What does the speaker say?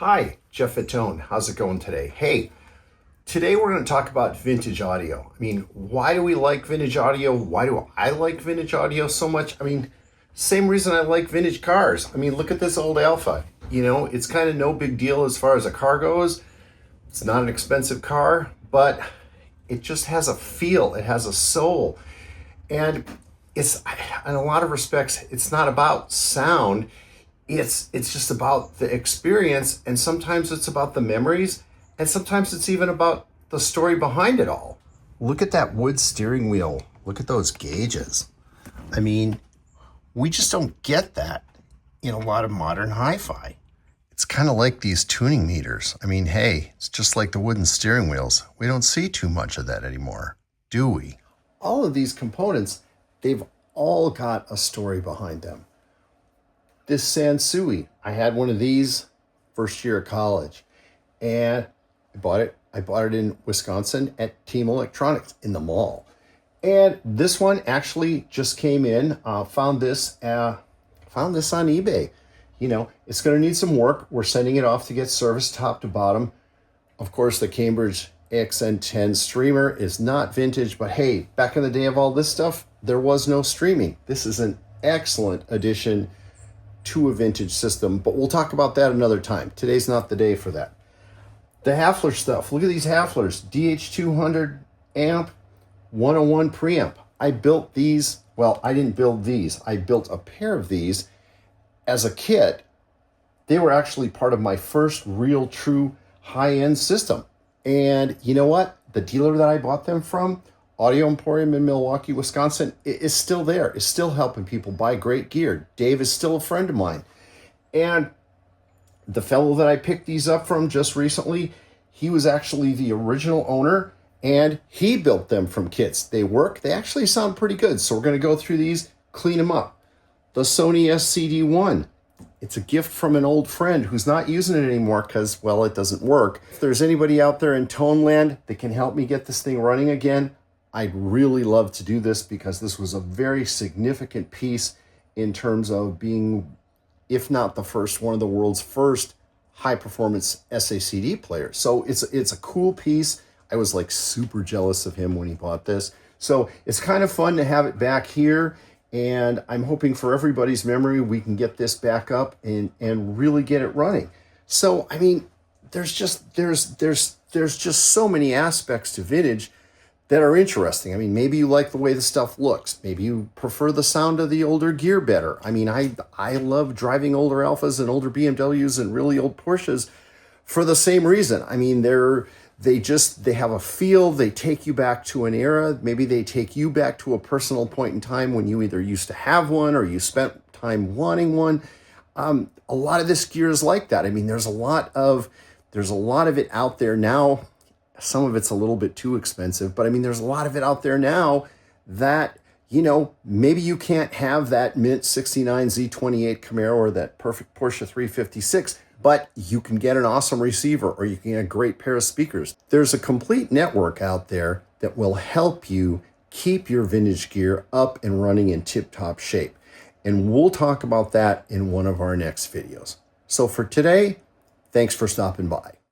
Hi, Jeff Fatone. How's it going today? Hey, today we're going to talk about vintage audio. Why do we like vintage audio? Why do I like vintage audio so much? Same reason I like vintage cars. Look at this old Alpha. It's kind of no big deal as far as a car goes. It's not an expensive car, but it just has a feel. It has a soul. And it's, in a lot of respects, it's not about sound. It's just about the experience, and sometimes it's about the memories, and sometimes it's even about the story behind it all. Look at that wood steering wheel. Look at those gauges. We just don't get that in a lot of modern hi-fi. It's kind of like these tuning meters. Hey, it's just like the wooden steering wheels. We don't see too much of that anymore, do we? All of these components, they've all got a story behind them. This Sansui, I had one of these first year of college, and I bought it in Wisconsin at Team Electronics in the mall. And this one actually just came in. Found this on eBay. It's going to need some work. We're sending it off to get serviced top to bottom. Of course, the Cambridge AXN10 streamer is not vintage, but hey, back in the day of all this stuff, there was no streaming. This is an excellent addition to a vintage system, but we'll talk about that another time. Today's not the day for that. The Hafler stuff. Look at these Haflers. DH200 amp, 101 preamp. I built these. Well, I didn't build these. I built a pair of these as a kit. They were actually part of my first real true high-end system. And you know what? The dealer that I bought them from, Audio Emporium in Milwaukee, Wisconsin, is still there. Is still helping people buy great gear. Dave is still a friend of mine. And the fellow that I picked these up from just recently, he was actually the original owner, and he built them from kits. They work. They actually sound pretty good. So we're going to go through these, clean them up. The Sony SCD1. It's a gift from an old friend who's not using it anymore because, well, it doesn't work. If there's anybody out there in tone land that can help me get this thing running again, I'd really love to do this, because this was a very significant piece in terms of being, if not the first, one of the world's first high-performance SACD players. So it's a cool piece. I was like super jealous of him when he bought this. So it's kind of fun to have it back here, and I'm hoping for everybody's memory we can get this back up and really get it running. So there's just so many aspects to vintage that are interesting. Maybe you like the way the stuff looks. Maybe you prefer the sound of the older gear better. I love driving older Alphas and older BMWs and really old Porsches for the same reason. They have a feel. They take you back to an era. Maybe they take you back to a personal point in time when you either used to have one or you spent time wanting one. A lot of this gear is like that. There's a lot of it out there now. Some of it's a little bit too expensive, but there's a lot of it out there now that, maybe you can't have that mint 69 Z28 Camaro or that perfect Porsche 356, but you can get an awesome receiver, or you can get a great pair of speakers. There's a complete network out there that will help you keep your vintage gear up and running in tip-top shape. And we'll talk about that in one of our next videos. So for today, thanks for stopping by.